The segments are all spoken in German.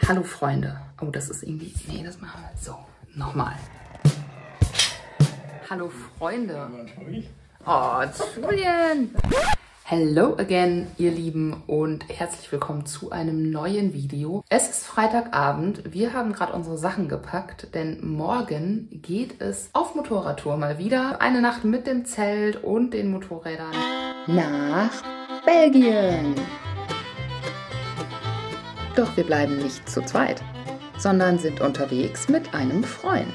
Hallo Freunde. Oh, das ist irgendwie... Nee, das machen wir so. Nochmal. Hallo Freunde. Oh, Julian. Hello again, ihr Lieben, und herzlich willkommen zu einem neuen Video. Es ist Freitagabend. Wir haben gerade unsere Sachen gepackt, denn morgen geht es auf Motorradtour mal wieder. Eine Nacht mit dem Zelt und den Motorrädern nach Belgien. Doch wir bleiben nicht zu zweit, sondern sind unterwegs mit einem Freund.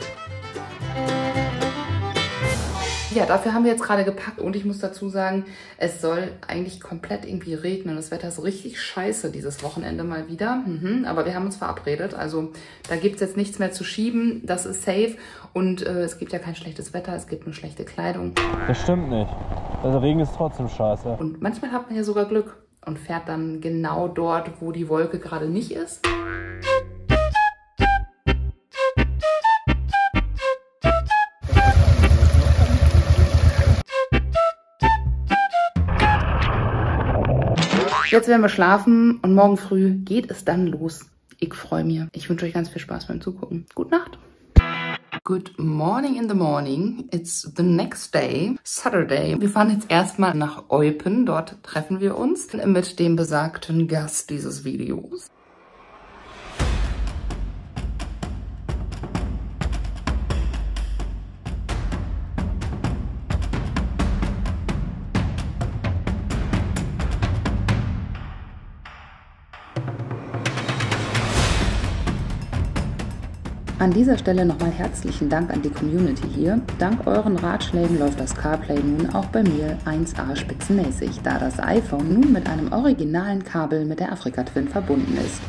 Ja, dafür haben wir jetzt gerade gepackt und ich muss dazu sagen, es soll eigentlich komplett irgendwie regnen. Das Wetter ist richtig scheiße dieses Wochenende mal wieder. Aber wir haben uns verabredet, also da gibt es jetzt nichts mehr zu schieben. Das ist safe und es gibt ja kein schlechtes Wetter, es gibt nur schlechte Kleidung. Das stimmt nicht. Also Regen ist trotzdem scheiße. Und manchmal hat man ja sogar Glück und fährt dann genau dort, wo die Wolke gerade nicht ist. Jetzt werden wir schlafen und morgen früh geht es dann los. Ich freue mich. Ich wünsche euch ganz viel Spaß beim Zugucken. Gute Nacht. Good morning in the morning. It's the next day, Saturday. Wir fahren jetzt erstmal nach Eupen. Dort treffen wir uns mit dem besagten Gast dieses Videos. An dieser Stelle nochmal herzlichen Dank an die Community hier. Dank euren Ratschlägen läuft das CarPlay nun auch bei mir 1A spitzenmäßig, da das iPhone nun mit einem originalen Kabel mit der Afrika Twin verbunden ist.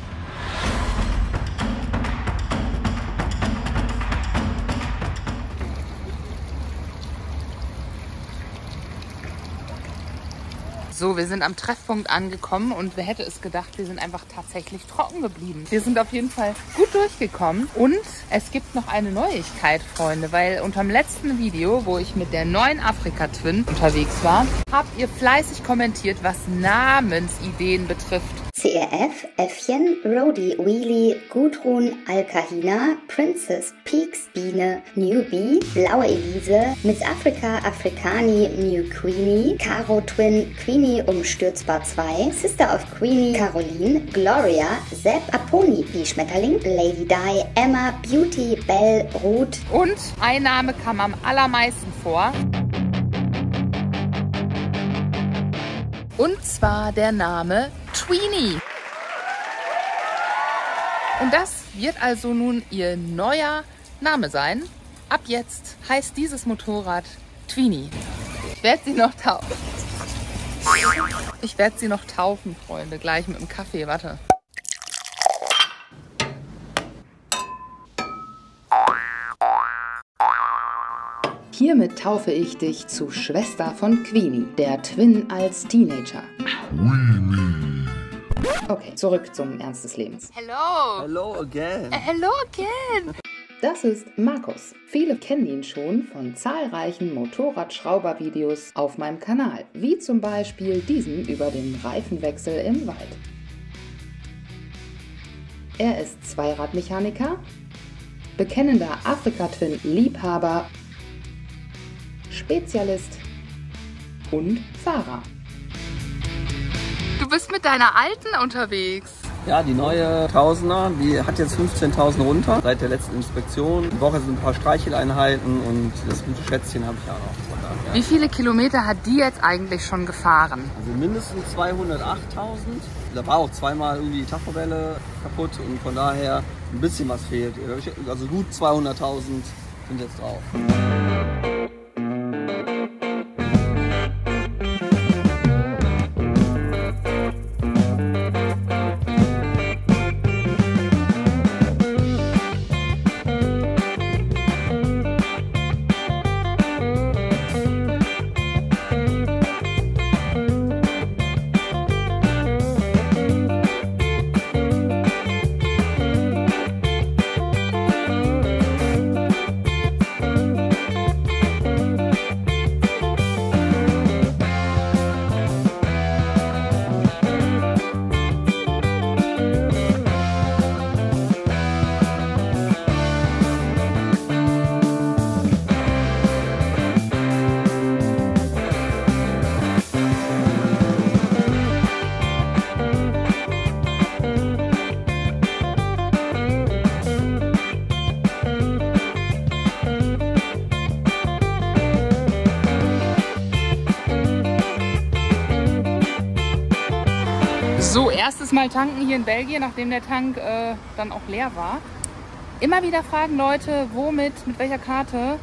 So, wir sind am Treffpunkt angekommen und wer hätte es gedacht, wir sind einfach tatsächlich trocken geblieben. Wir sind auf jeden Fall gut durchgekommen und es gibt noch eine Neuigkeit, Freunde, weil unterm letzten Video, wo ich mit der neuen Afrika Twin unterwegs war, habt ihr fleißig kommentiert, was Namensideen betrifft. CRF, Äffchen, Rhodey, Wheelie, Gudrun, Alkahina, Princess, Peaks, Biene, Newbie, Blaue Elise, Miss Africa, Afrikani, New Queenie, Caro Twin, Queenie umstürzbar 2, Sister of Queenie, Caroline, Gloria, Sepp, Aponi, wie Schmetterling, Lady Di, Emma, Beauty, Belle, Ruth. Und ein Name kam am allermeisten vor. Und zwar der Name Tweenie. Und das wird also nun ihr neuer Name sein. Ab jetzt heißt dieses Motorrad Tweenie. Ich werde sie noch taufen. Ich werde sie noch taufen, Freunde. Gleich mit dem Kaffee. Warte. Hiermit taufe ich dich zu Schwester von Queenie, der Twin als Teenager. Okay, zurück zum Ernst des Lebens. Hello! Hello again! Hello again! Das ist Markus. Viele kennen ihn schon von zahlreichen Motorradschrauber-Videos auf meinem Kanal, wie zum Beispiel diesem über den Reifenwechsel im Wald. Er ist Zweiradmechaniker, bekennender Afrika Twin Liebhaber, Spezialist und Fahrer. Du bist mit deiner alten unterwegs. Ja, die neue Tausender, die hat jetzt 15.000 runter seit der letzten Inspektion. Die Woche sind ein paar Streicheleinheiten und das gute Schätzchen habe ich ja noch. Von daher. Wie viele Kilometer hat die jetzt eigentlich schon gefahren? Also mindestens 208.000. Da war auch zweimal irgendwie die Tachowelle kaputt und von daher ein bisschen was fehlt. Also gut 200.000 sind jetzt drauf. Mal tanken hier in Belgien, nachdem der Tank dann auch leer war. Immer wieder fragen Leute, mit welcher Karte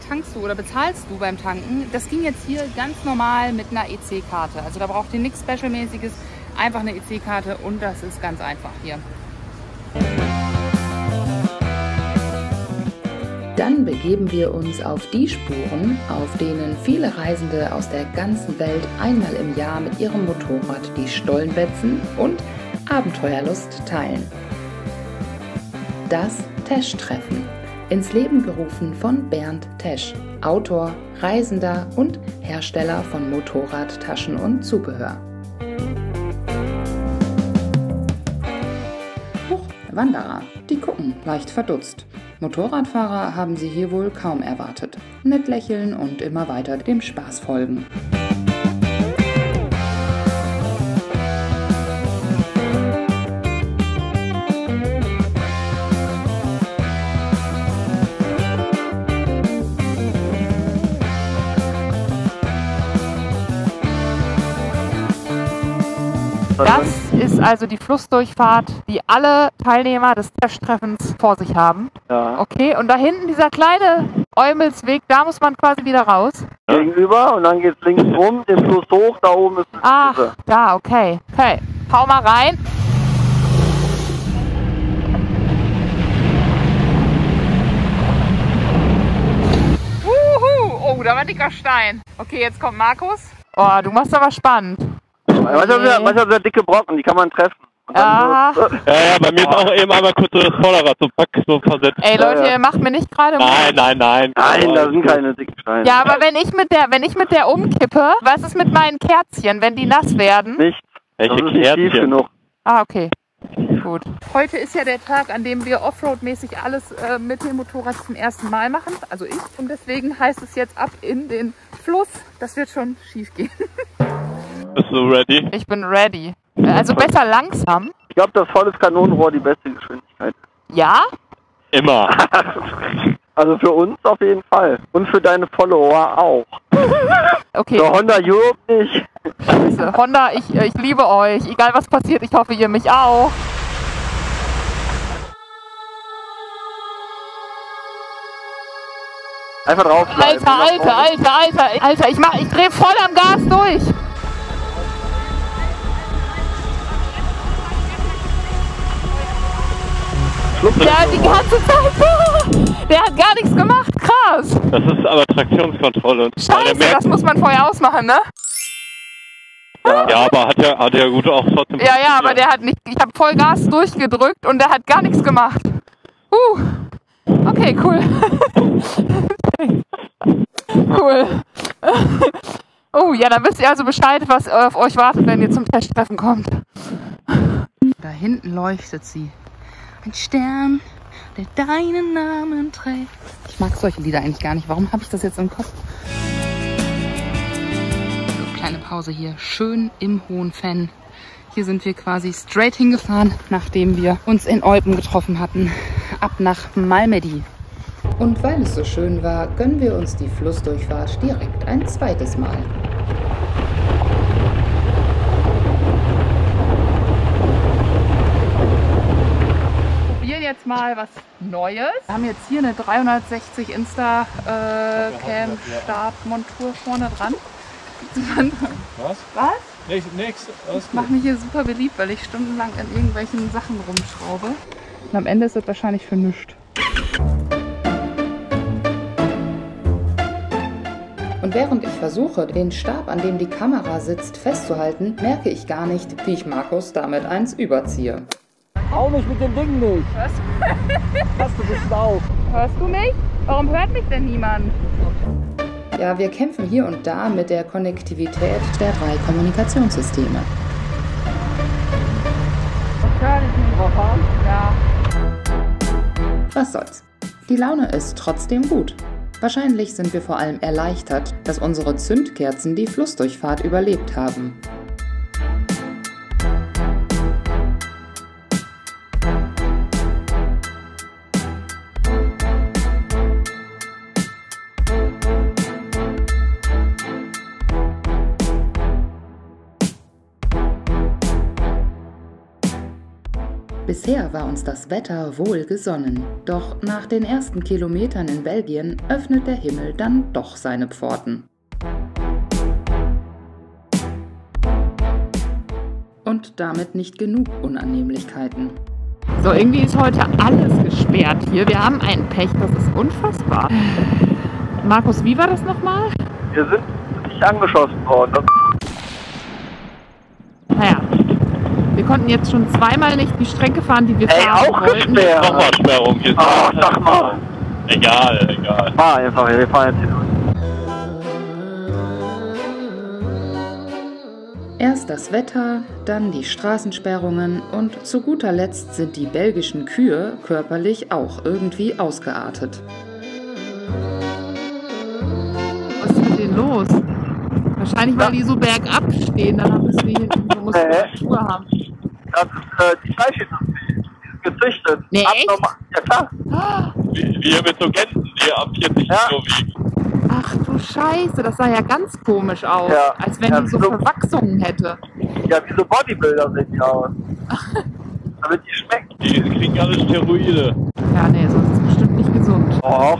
tankst du oder bezahlst du beim Tanken? Das ging jetzt hier ganz normal mit einer EC-Karte. Also da braucht ihr nichts Specialmäßiges, einfach eine EC-Karte und das ist ganz einfach hier. Dann begeben wir uns auf die Spuren, auf denen viele Reisende aus der ganzen Welt einmal im Jahr mit ihrem Motorrad die Stollen wetzen und Abenteuerlust teilen. Das Tesch-Treffen, ins Leben gerufen von Bernd Tesch, Autor, Reisender und Hersteller von Motorradtaschen und Zubehör. Huch, Wanderer, die gucken leicht verdutzt. Motorradfahrer haben sie hier wohl kaum erwartet. Nett lächeln und immer weiter dem Spaß folgen. Das ist also die Flussdurchfahrt, die alle Teilnehmer des Tesch-Treffens vor sich haben. Ja. Okay, und da hinten dieser kleine Eumelsweg, da muss man quasi wieder raus. Gegenüber und dann geht's links rum, den Fluss hoch, da oben ist das Ach, Wiese. da, okay. Okay, hau mal rein. Wuhu! Oh, da war dicker Stein. Okay, jetzt kommt Markus. Oh, du machst aber spannend. Manchmal sehr dicke Brocken, die kann man treffen. Und dann Aha. so, Ja, bei mir ist auch eben einmal kurz so das Vorderrad so versetzt. Ey Leute, ihr macht mir nicht gerade Mut. Nein. Nein, da sind keine dicken Steine. Ja, aber wenn ich mit der umkippe, was ist mit meinen Kerzchen, wenn die nass werden? Nichts. Welche Das ist nicht tief Kerzchen? genug. Ah, okay. Gut. Heute ist ja der Tag, an dem wir Offroad-mäßig alles mit dem Motorrad zum ersten Mal machen. Also ich. Und deswegen heißt es jetzt ab in den Fluss. Das wird schon schief gehen. Bist du ready? Ich bin ready. Also besser langsam. Ich glaube, das volles Kanonenrohr die beste Geschwindigkeit. Ja? Immer. Also für uns auf jeden Fall. Und für deine Follower auch. Okay. Für Honda Europe nicht. Scheiße. Honda, ich liebe euch. Egal was passiert, ich hoffe ihr mich auch. Einfach drauf bleiben. Alter, ich drehe voll am Gas durch. Ja, die ganze Zeit. Der hat gar nichts gemacht. Krass. Das ist aber Traktionskontrolle. Scheiße, das muss man vorher ausmachen, ne? Ja, aber hat ja gut auch trotzdem. Ja, aber der hat nicht. Ich habe voll Gas durchgedrückt und der hat gar nichts gemacht. Okay, cool. Cool. Oh, ja, dann wisst ihr also Bescheid, was auf euch wartet, wenn ihr zum Tesch-Treffen kommt. Da hinten leuchtet sie. Ein Stern, der deinen Namen trägt. Ich mag solche Lieder eigentlich gar nicht. Warum habe ich das jetzt im Kopf? So, kleine Pause hier. Schön im Hohen Fenn. Hier sind wir quasi straight hingefahren, nachdem wir uns in Eupen getroffen hatten. Ab nach Malmedy. Und weil es so schön war, gönnen wir uns die Flussdurchfahrt direkt ein zweites Mal. Probieren jetzt mal was Neues. Wir haben jetzt hier eine 360 Insta Cam Startmontur vorne dran. Was? Was? Nix. Ich mache mich hier super beliebt, weil ich stundenlang an irgendwelchen Sachen rumschraube. Und am Ende ist das wahrscheinlich für nichts. Und während ich versuche, den Stab, an dem die Kamera sitzt, festzuhalten, merke ich gar nicht, wie ich Markus damit eins überziehe. Hau mich mit dem Ding nicht. Was? Hast du bist auf. Hörst du mich? Warum hört mich denn niemand? Ja, wir kämpfen hier und da mit der Konnektivität der 3 Kommunikationssysteme. Ich höre dich nicht. Ja. Was soll's. Die Laune ist trotzdem gut. Wahrscheinlich sind wir vor allem erleichtert, dass unsere Zündkerzen die Flussdurchfahrt überlebt haben. Bisher war uns das Wetter wohlgesonnen, doch nach den ersten Kilometern in Belgien öffnet der Himmel dann doch seine Pforten. Und damit nicht genug Unannehmlichkeiten. So, irgendwie ist heute alles gesperrt hier. Wir haben einen Pech, das ist unfassbar. Markus, wie war das nochmal? Wir sind nicht angeschossen worden. Naja, wir konnten jetzt schon zweimal nicht die Strecke fahren, die wir fahren auch wollten. gesperrt. Nochmal Sperrung hier. Ach, sag mal. Egal. Fahr einfach, wir fahren jetzt hier durch. Erst das Wetter, dann die Straßensperrungen und zu guter Letzt sind die belgischen Kühe körperlich auch irgendwie ausgeartet. Was ist mit denen los? Wahrscheinlich, weil die so bergab stehen, dann müssen wir hier musst du Schuhe haben. Das ist die Fleischindustrie. Die ist gezüchtet. Nee, echt? Ja, klar. Wir mit so Gänsen, die ab 40 Kilo wiegen. Ach du Scheiße, das sah ja ganz komisch aus. Ja. Als wenn die so Verwachsungen hätte. Ja, wie so Bodybuilder sehen die aus. Damit die schmecken. Die kriegen alle Steroide. Ja, nee, sonst ist es bestimmt nicht gesund. Och.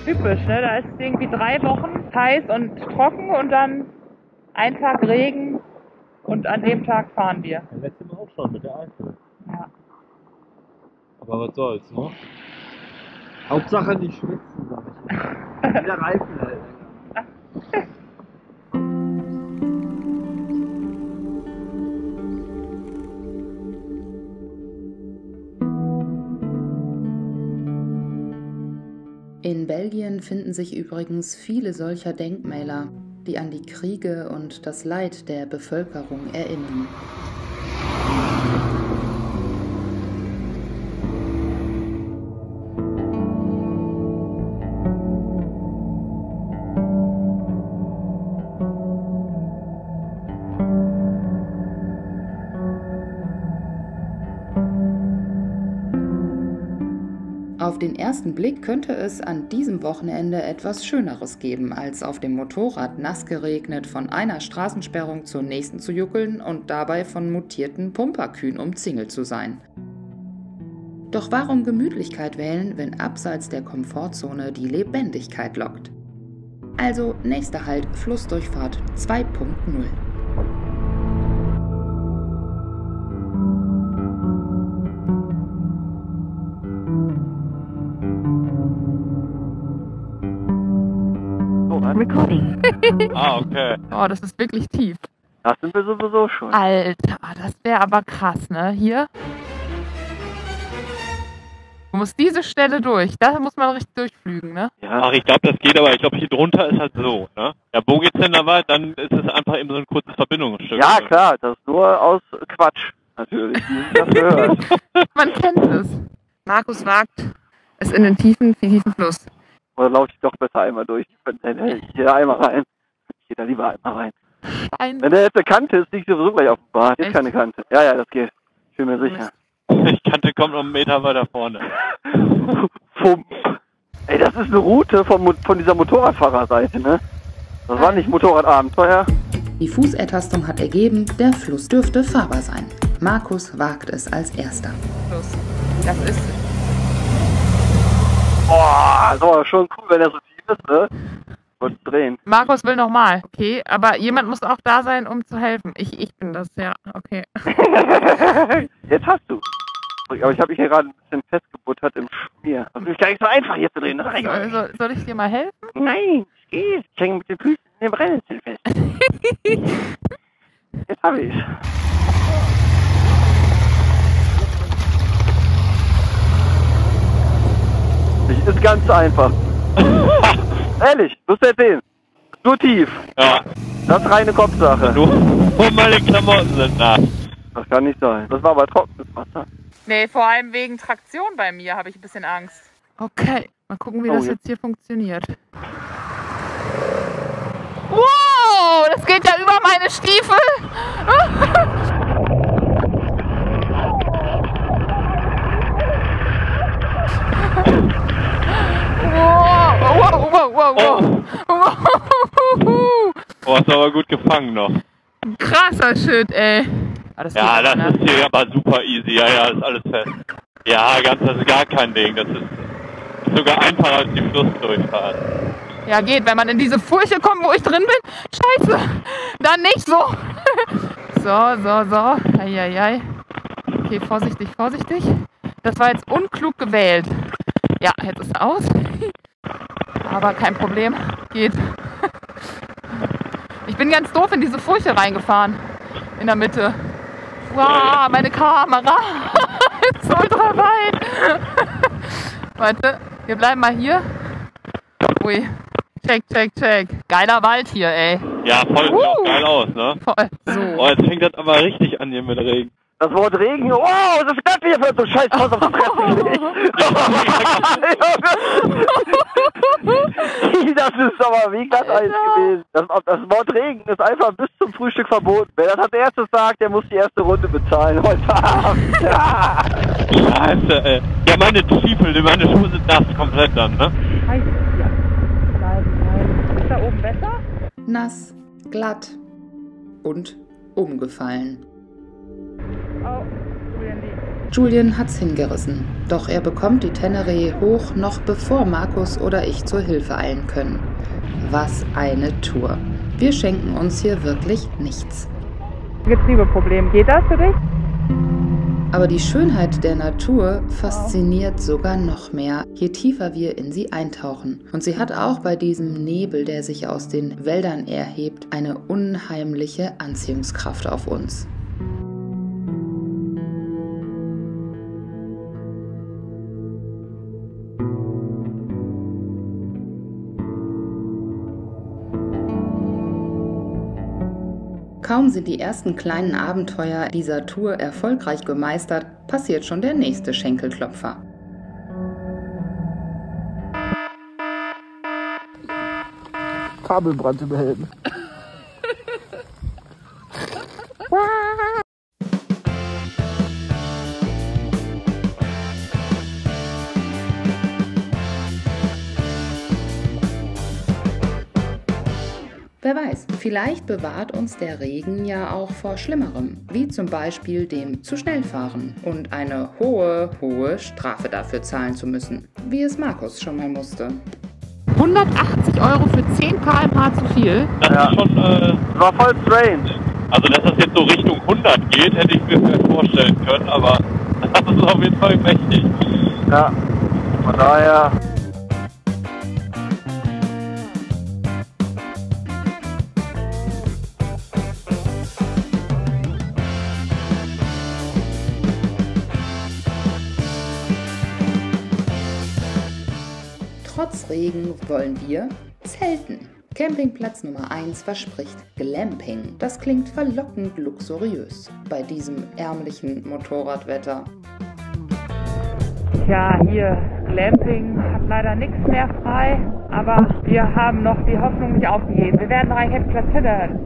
Typisch, ne? Da ist es irgendwie 3 Wochen heiß und trocken und dann ein Tag Regen und an dem Tag fahren wir. Letztes Mal auch schon mit der Eifel. Ja. Aber was soll's, ne? Hauptsache nicht schwitzen, sag ich. Der Reifen halt. In Belgien finden sich übrigens viele solcher Denkmäler, die an die Kriege und das Leid der Bevölkerung erinnern. Auf den ersten Blick könnte es an diesem Wochenende etwas Schöneres geben, als auf dem Motorrad nass geregnet von einer Straßensperrung zur nächsten zu juckeln und dabei von mutierten Pumperkühen umzingelt zu sein. Doch warum Gemütlichkeit wählen, wenn abseits der Komfortzone die Lebendigkeit lockt? Also nächster Halt Flussdurchfahrt 2.0. Recording. Okay. Oh, das ist wirklich tief. Das sind wir sowieso schon. Alter, das wäre aber krass, ne? Hier. Du musst diese Stelle durch. Da muss man richtig durchflügen, ne? Ja. Ach, ich glaube, das geht, aber ich glaube, hier drunter ist halt so, ne? Ja, wo geht's denn da weit? Dann ist es einfach eben so ein kurzes Verbindungsstück. Ja, klar, das ist nur aus Quatsch. Natürlich, wie sich das gehört. Man kennt es. Markus wagt es in den tiefen Fluss. Oder laufe ich doch besser einmal durch? Hier einmal rein. Ich gehe da lieber einmal rein. Ein Wenn der jetzt eine Kante ist, liegt sowieso gleich auf dem Bad. Jetzt Echt? keine Kante. Ja, das geht. Ich bin mir sicher. Die Kante kommt noch einen Meter weiter vorne. Ey, das ist eine Route von dieser Motorradfahrerseite, ne? Das war nicht Motorradabenteuer. Die Fußertastung hat ergeben, der Fluss dürfte fahrbar sein. Markus wagt es als erster. Fluss. Das ist Boah, das war schon cool, wenn er so tief ist, ne? Und drehen. Markus will nochmal. Okay, aber jemand muss auch da sein, um zu helfen. Ich bin das, ja. Okay. Jetzt hast du. Aber ich habe mich hier gerade ein bisschen festgebuttert im Schmier. Das ist gar nicht so einfach hier zu drehen. Soll ich dir mal helfen? Nein, es geht. Ich hänge mit den Füßen in dem Brennnesseln fest. Jetzt habe ich's. Das ist ganz einfach. Ehrlich, wirst du erzählen. Nur tief. Ja. Das ist reine Kopfsache. Nur meine Klamotten sind nass. Das kann nicht sein. Das war aber trockenes Wasser. Nee, vor allem wegen Traktion bei mir habe ich ein bisschen Angst. Okay, mal gucken, wie das jetzt hier funktioniert. Wow! Wow, das geht ja über meine Stiefel. Wow. Oh, hast du aber gut gefangen noch. Krasser Shit, ey. Ja, das ist hier aber super easy. Ja, ist alles fest. Ja, das ist gar kein Ding. Das ist sogar einfacher als die Flussdurchfahrt. Ja, geht, wenn man in diese Furche kommt, wo ich drin bin. Scheiße, dann nicht so. So. Eieiei. Okay, vorsichtig. Das war jetzt unklug gewählt. Ja, jetzt ist es aus. Aber kein Problem, geht. Ich bin ganz doof in diese Furche reingefahren. In der Mitte. Wow, meine Kamera ist ultra weit. Warte, wir bleiben mal hier. Ui, check. Geiler Wald hier, ey. Ja, voll, sieht auch geil aus, ne? Voll. So. Oh, jetzt fängt das aber richtig an hier mit Regen. Das Wort Regen, oh, was ist das hier für so scheiß Pass auf die Fresse. Das ist aber wie glatt Eis gewesen. Das Wort Regen ist einfach bis zum Frühstück verboten. Wer das als erstes sagt, der muss die erste Runde bezahlen heute Abend. Ja. Scheiße, ey. Ja, meine Stiefel, meine Schuhe sind nass komplett dann, ne? Heiß, ja. Nein. Ist da oben besser? Nass, glatt und umgefallen. Oh, Julian hat's hingerissen, doch er bekommt die Teneré hoch, noch bevor Markus oder ich zur Hilfe eilen können. Was eine Tour. Wir schenken uns hier wirklich nichts. Getriebeproblem, geht das für dich? Aber die Schönheit der Natur fasziniert sogar noch mehr, je tiefer wir in sie eintauchen. Und sie hat auch bei diesem Nebel, der sich aus den Wäldern erhebt, eine unheimliche Anziehungskraft auf uns. Kaum sind die ersten kleinen Abenteuer dieser Tour erfolgreich gemeistert, passiert schon der nächste Schenkelklopfer. Kabelbrand überheben. Wer weiß, vielleicht bewahrt uns der Regen ja auch vor Schlimmerem, wie zum Beispiel dem zu schnell fahren und eine hohe Strafe dafür zahlen zu müssen, wie es Markus schon mal musste. 180 € für 10 km/h zu viel? Das ist schon, war voll strange. also dass das jetzt so Richtung 100 geht, hätte ich mir vielleicht vorstellen können, aber das ist auf jeden Fall mächtig. Ja, von daher... Trotz Regen wollen wir zelten. Campingplatz Nummer 1 verspricht Glamping. Das klingt verlockend luxuriös bei diesem ärmlichen Motorradwetter. Ja, hier Glamping hat leider nichts mehr frei, aber wir haben noch die Hoffnung nicht aufgegeben. Wir werden noch einen Campingplatz finden.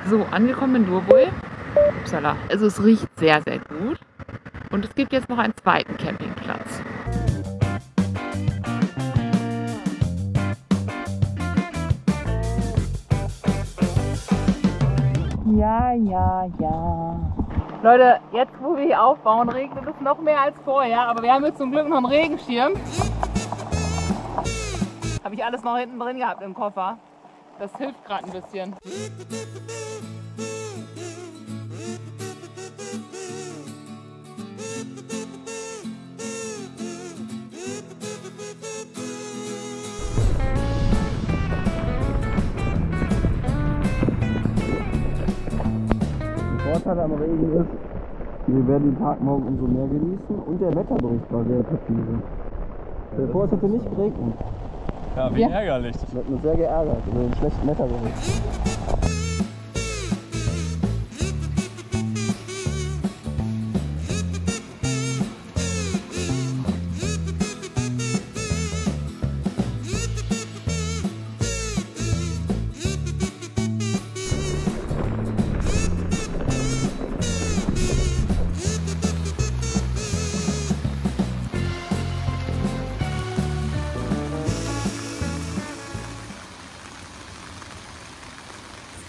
So, angekommen in Durbuy. Upsala. Also es riecht sehr, sehr gut. Und es gibt jetzt noch einen zweiten Campingplatz. Ja. Leute, jetzt wo wir hier aufbauen, regnet es noch mehr als vorher. Aber wir haben jetzt zum Glück noch einen Regenschirm. Habe ich alles noch hinten drin gehabt im Koffer. Das hilft gerade ein bisschen. Der Vorteil am Regen ist, wir werden den Tag morgen umso mehr genießen und der Wetterbericht war sehr präzise. Bevor es hätte nicht geregnet. Ja, wie ärgerlich. Ich habe mich sehr geärgert über den schlechten Wetterbericht.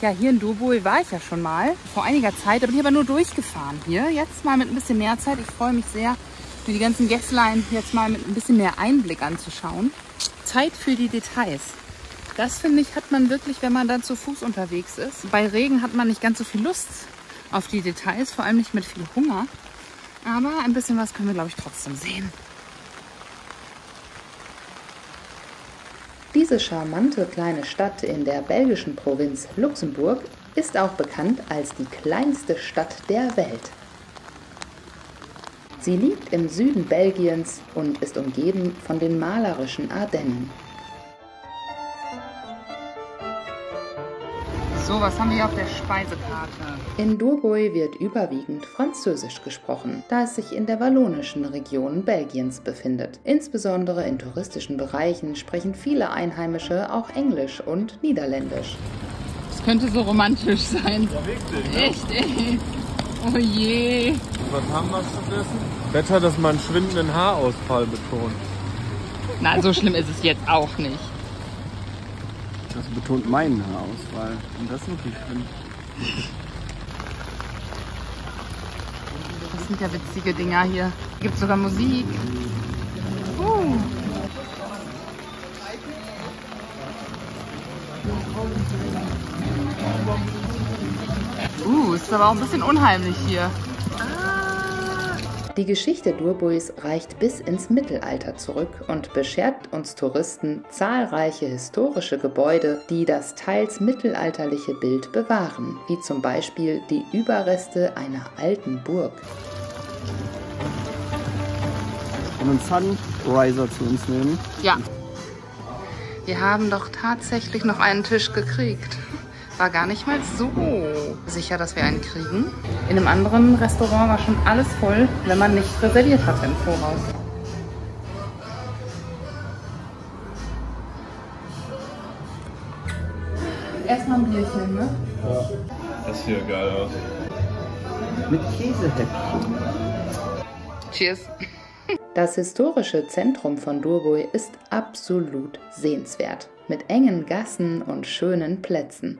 Ja, hier in Doboj war ich ja schon mal. Vor einiger Zeit, da bin ich aber nur durchgefahren hier. Jetzt mal mit ein bisschen mehr Zeit. Ich freue mich sehr, mir die ganzen Gässlein jetzt mal mit ein bisschen mehr Einblick anzuschauen. Zeit für die Details. Das, finde ich, hat man wirklich, wenn man dann zu Fuß unterwegs ist. Bei Regen hat man nicht ganz so viel Lust auf die Details, vor allem nicht mit viel Hunger. Aber ein bisschen was können wir, glaube ich, trotzdem sehen. Diese charmante kleine Stadt in der belgischen Provinz Luxemburg ist auch bekannt als die kleinste Stadt der Welt. Sie liegt im Süden Belgiens und ist umgeben von den malerischen Ardennen. So, was haben wir hier auf der Speisekarte? In Doboj wird überwiegend Französisch gesprochen, da es sich in der wallonischen Region Belgiens befindet. Insbesondere in touristischen Bereichen sprechen viele Einheimische auch Englisch und Niederländisch. Das könnte so romantisch sein. Ja, wirklich, ne? Echt, ey. Oh je. Was haben wir stattdessen? Wetter, dass man schwindenden Haarausfall betont. Na, so schlimm ist es jetzt auch nicht. Das betont meinen Haarausfall. Und das ist wirklich schlimm. Das sind ja witzige Dinger hier. Hier gibt es sogar Musik. Ist aber auch ein bisschen unheimlich hier. Die Geschichte Dobojs reicht bis ins Mittelalter zurück und beschert uns Touristen zahlreiche historische Gebäude, die das teils mittelalterliche Bild bewahren, wie zum Beispiel die Überreste einer alten Burg. Und einen Sunriser zu uns nehmen. Ja. Wir haben doch tatsächlich noch einen Tisch gekriegt. War gar nicht mal so sicher, dass wir einen kriegen. In einem anderen Restaurant war schon alles voll, wenn man nicht reserviert hatte im Voraus. Erstmal ein Bierchen, ne? Ja. Das sieht ja geil aus. Mit Käsehäppchen. Cheers. Das historische Zentrum von Doboj ist absolut sehenswert, mit engen Gassen und schönen Plätzen.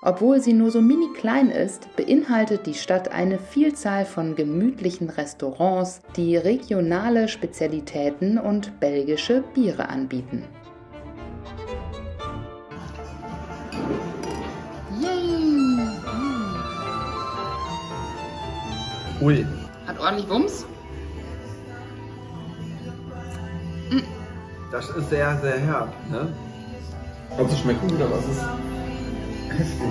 Obwohl sie nur so mini klein ist, beinhaltet die Stadt eine Vielzahl von gemütlichen Restaurants, die regionale Spezialitäten und belgische Biere anbieten. Yay! Ui. Hat ordentlich Wumms. Das ist sehr, sehr herb, ne? Kannst du schmecken oder was ist? Heftig.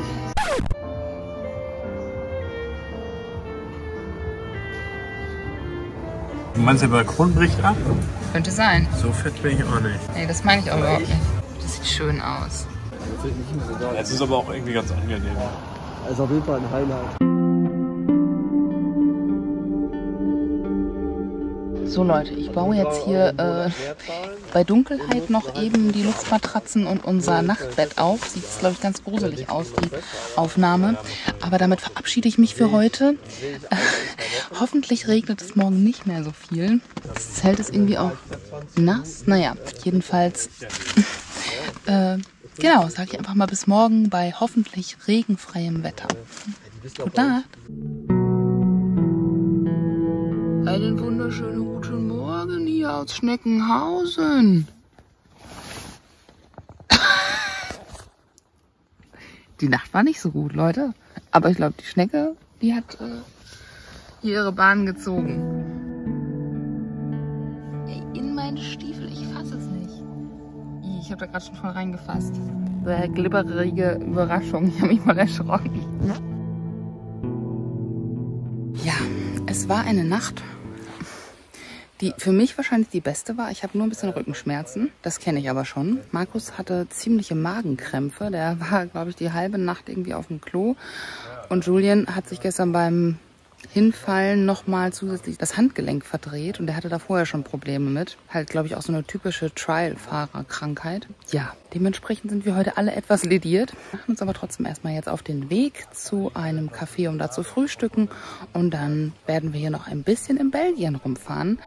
Du meinst, der Balkon bricht ab? Könnte sein. So fett bin ich auch nicht. Nee, das meine ich auch überhaupt nicht. Das sieht schön aus. Es ist aber auch irgendwie ganz angenehm. Das ist auf jeden Fall ein Highlight. So Leute, ich baue jetzt hier bei Dunkelheit noch eben die Luftmatratzen und unser Nachtbett auf. Sieht jetzt, glaube ich, ganz gruselig aus, die Aufnahme. Aber damit verabschiede ich mich für heute. Hoffentlich regnet es morgen nicht mehr so viel. Das Zelt ist irgendwie auch nass. Naja, jedenfalls, genau, sage ich einfach mal bis morgen bei hoffentlich regenfreiem Wetter. Gute Nacht. Einen wunderschönen guten Morgen hier aus Schneckenhausen. Die Nacht war nicht so gut, Leute. Aber ich glaube, die Schnecke, die hat hier ihre Bahn gezogen. Ey, in meine Stiefel, ich fasse es nicht. Ich habe da gerade schon voll reingefasst. Glibberige Überraschung, ich habe mich mal erschrocken. Ja, es war eine Nacht, die für mich wahrscheinlich die beste war. Ich habe nur ein bisschen Rückenschmerzen, das kenne ich aber schon. Markus hatte ziemliche Magenkrämpfe, der war, glaube ich, die halbe Nacht irgendwie auf dem Klo. Und Julian hat sich gestern beim Hinfallen nochmal zusätzlich das Handgelenk verdreht und der hatte da vorher schon Probleme mit. Halt, glaube ich, auch so eine typische Trial-Fahrer-Krankheit. Ja, dementsprechend sind wir heute alle etwas lediert. Machen uns aber trotzdem erstmal jetzt auf den Weg zu einem Café, um da zu frühstücken. Und dann werden wir hier noch ein bisschen in Belgien rumfahren.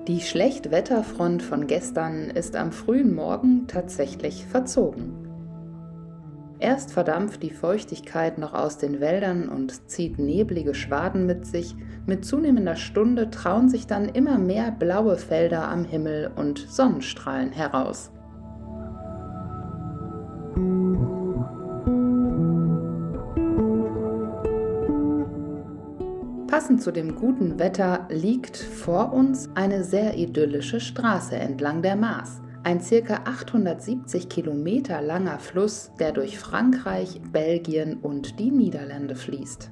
Die Schlechtwetterfront von gestern ist am frühen Morgen tatsächlich verzogen. Erst verdampft die Feuchtigkeit noch aus den Wäldern und zieht neblige Schwaden mit sich. Mit zunehmender Stunde trauen sich dann immer mehr blaue Felder am Himmel und Sonnenstrahlen heraus. Passend zu dem guten Wetter liegt vor uns eine sehr idyllische Straße entlang der Maas. Ein ca. 870 Kilometer langer Fluss, der durch Frankreich, Belgien und die Niederlande fließt.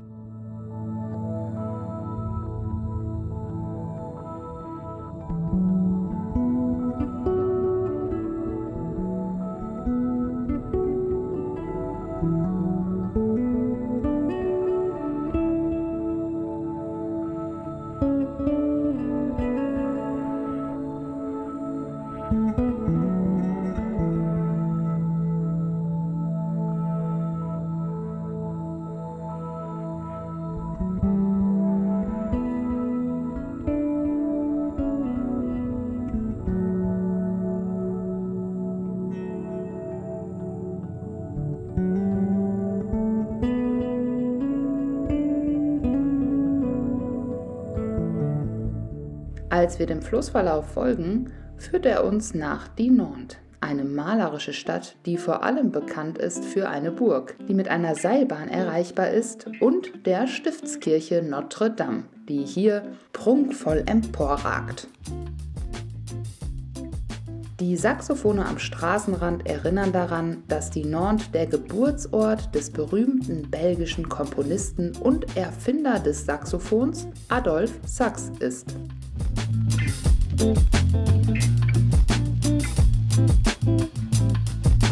Als wir dem Flussverlauf folgen, führt er uns nach Dinant, eine malerische Stadt, die vor allem bekannt ist für eine Burg, die mit einer Seilbahn erreichbar ist, und der Stiftskirche Notre Dame, die hier prunkvoll emporragt. Die Saxophone am Straßenrand erinnern daran, dass Dinant der Geburtsort des berühmten belgischen Komponisten und Erfinder des Saxophons Adolphe Sax ist.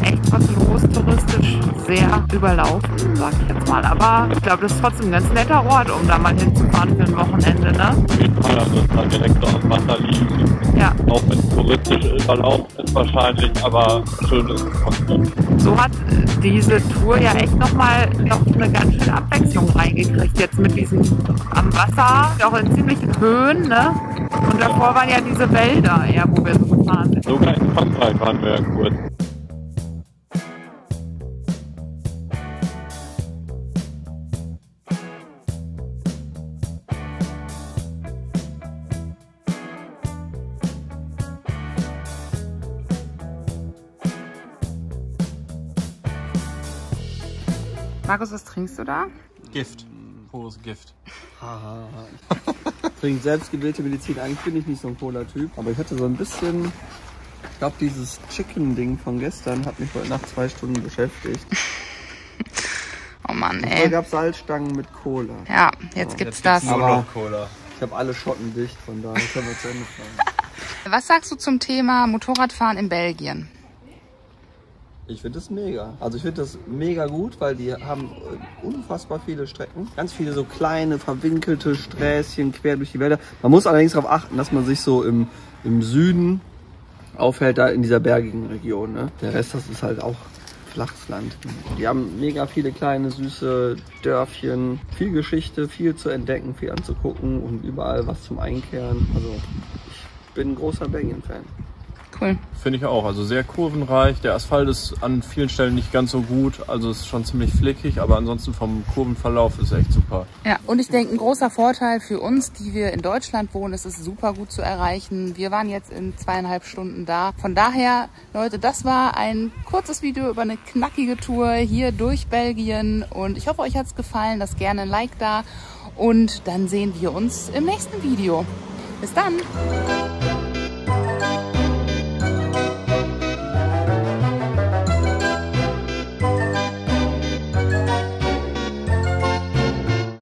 Echt was los, touristisch sehr überlaufen, sag ich jetzt mal. Aber ich glaube, das ist trotzdem ein ganz netter Ort, um da mal hinzufahren für ein Wochenende, ne? Auf jeden Fall, also es da direkt am Wasser liegt. Ja. Auch wenn es touristisch überlaufen ist wahrscheinlich, aber schön ist es trotzdem. So hat diese Tour ja echt nochmal eine ganz schöne Abwechslung reingekriegt. Jetzt mit diesem am Wasser, auch in ziemlichen Höhen, ne? Und davor waren ja diese Wälder, ja, wo wir so gefahren sind. Sogar in Frankreich waren wir ja kurz. Markus, was trinkst du da? Gift. Pures Gift. Ich trinke selbstgewählte Medizin. Eigentlich bin ich nicht so ein Cola-Typ. Aber ich hatte so ein bisschen... Ich glaube, dieses Chicken-Ding von gestern hat mich heute Nacht 2 Stunden beschäftigt. Oh Mann, ey. ey. Da gab es Salzstangen mit Cola. Ja, jetzt gibt's das. Aber Cola. Ich habe alle Schotten dicht, von daher können wir zu Ende fahren. Was sagst du zum Thema Motorradfahren in Belgien? Ich finde das mega. Also ich finde das mega gut, weil die haben unfassbar viele Strecken. Ganz viele so kleine, verwinkelte Sträßchen quer durch die Wälder. Man muss allerdings darauf achten, dass man sich so im Süden aufhält, da in dieser bergigen Region. Ne? Der Rest, das ist halt auch flaches Land. Die haben mega viele kleine, süße Dörfchen. Viel Geschichte, viel zu entdecken, viel anzugucken und überall was zum Einkehren. Also ich bin ein großer Belgien-Fan. Cool. Finde ich auch. Also sehr kurvenreich. Der Asphalt ist an vielen Stellen nicht ganz so gut. Also es ist schon ziemlich flickig, aber ansonsten vom Kurvenverlauf ist echt super. Ja, und ich denke, ein großer Vorteil für uns, die wir in Deutschland wohnen, ist es super gut zu erreichen. Wir waren jetzt in 2,5 Stunden da. Von daher, Leute, das war ein kurzes Video über eine knackige Tour hier durch Belgien. Und ich hoffe, euch hat es gefallen. Lasst gerne ein Like da. Und dann sehen wir uns im nächsten Video. Bis dann!